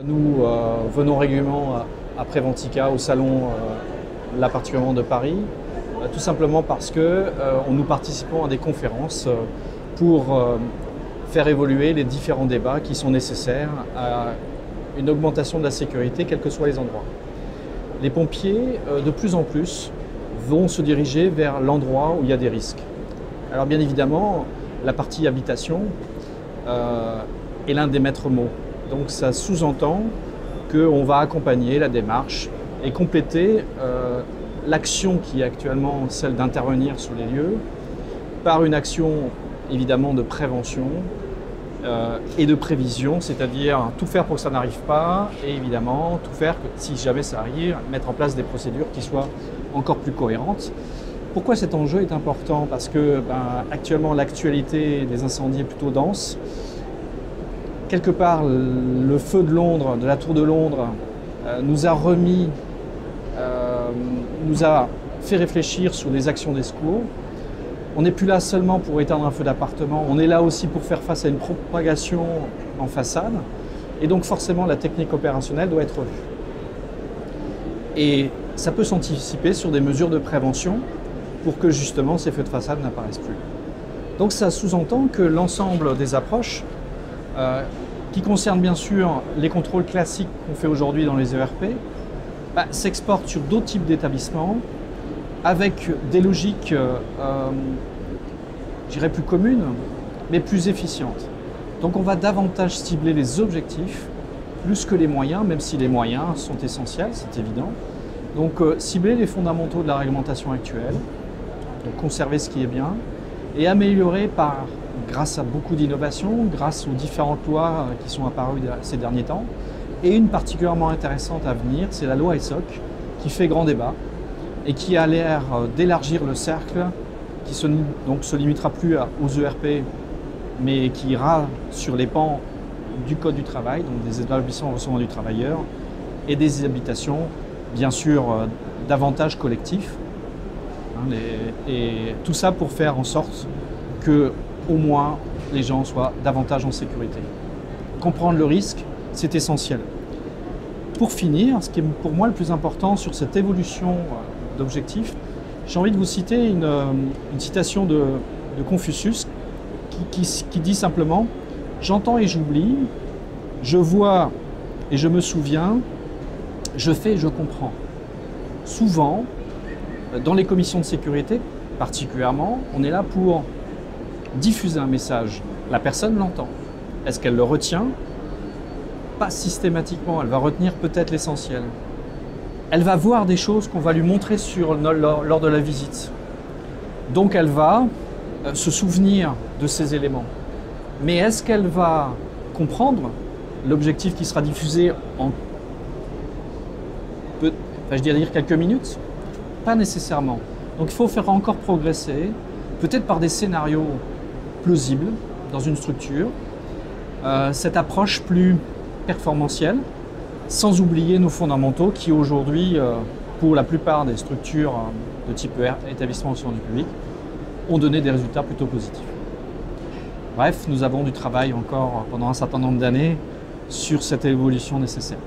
Nous venons régulièrement à Préventica, au salon, là particulièrement de Paris, tout simplement parce que nous participons à des conférences pour faire évoluer les différents débats qui sont nécessaires à une augmentation de la sécurité, quels que soient les endroits. Les pompiers, de plus en plus, vont se diriger vers l'endroit où il y a des risques. Alors bien évidemment, la partie habitation est l'un des maîtres mots. Donc ça sous-entend qu'on va accompagner la démarche et compléter l'action qui est actuellement celle d'intervenir sur les lieux par une action évidemment de prévention et de prévision, c'est-à-dire tout faire pour que ça n'arrive pas et évidemment tout faire que si jamais ça arrive, mettre en place des procédures qui soient encore plus cohérentes. Pourquoi cet enjeu est important? Parce que actuellement l'actualité des incendies est plutôt dense. Quelque part, le feu de Londres, de la tour de Londres, nous a fait réfléchir sur les actions des secours. On n'est plus là seulement pour éteindre un feu d'appartement, on est là aussi pour faire face à une propagation en façade. Et donc forcément, la technique opérationnelle doit être revue. Et ça peut s'anticiper sur des mesures de prévention pour que justement ces feux de façade n'apparaissent plus. Donc ça sous-entend que l'ensemble des approches qui concerne bien sûr les contrôles classiques qu'on fait aujourd'hui dans les ERP, s'exportent sur d'autres types d'établissements avec des logiques, je dirais plus communes, mais plus efficientes. Donc on va davantage cibler les objectifs plus que les moyens, même si les moyens sont essentiels, c'est évident. Donc cibler les fondamentaux de la réglementation actuelle, donc conserver ce qui est bien, et améliorer grâce à beaucoup d'innovations, grâce aux différentes lois qui sont apparues ces derniers temps. Et une particulièrement intéressante à venir, c'est la loi ESSOC, qui fait grand débat et qui a l'air d'élargir le cercle, qui se limitera plus aux ERP, mais qui ira sur les pans du Code du travail, donc des établissements recevant du travailleur, et des habitations, bien sûr, davantage collectifs. Et tout ça pour faire en sorte que au moins les gens soient davantage en sécurité. Comprendre le risque, c'est essentiel. Pour finir, ce qui est pour moi le plus important sur cette évolution d'objectifs, j'ai envie de vous citer une citation de Confucius qui dit simplement « J'entends et j'oublie, je vois et je me souviens, je fais et je comprends ». Souvent, dans les commissions de sécurité, particulièrement, on est là pour diffuser un message. La personne l'entend. Est-ce qu'elle le retient? Pas systématiquement. Elle va retenir peut-être l'essentiel. Elle va voir des choses qu'on va lui montrer lors de la visite. Donc elle va se souvenir de ces éléments. Mais est-ce qu'elle va comprendre l'objectif qui sera diffusé en quelques minutes? Pas nécessairement. Donc il faut faire encore progresser, peut-être par des scénarios plausibles dans une structure, cette approche plus performantielle, sans oublier nos fondamentaux qui aujourd'hui, pour la plupart des structures de type établissement au service du public, ont donné des résultats plutôt positifs. Bref, nous avons du travail encore pendant un certain nombre d'années sur cette évolution nécessaire.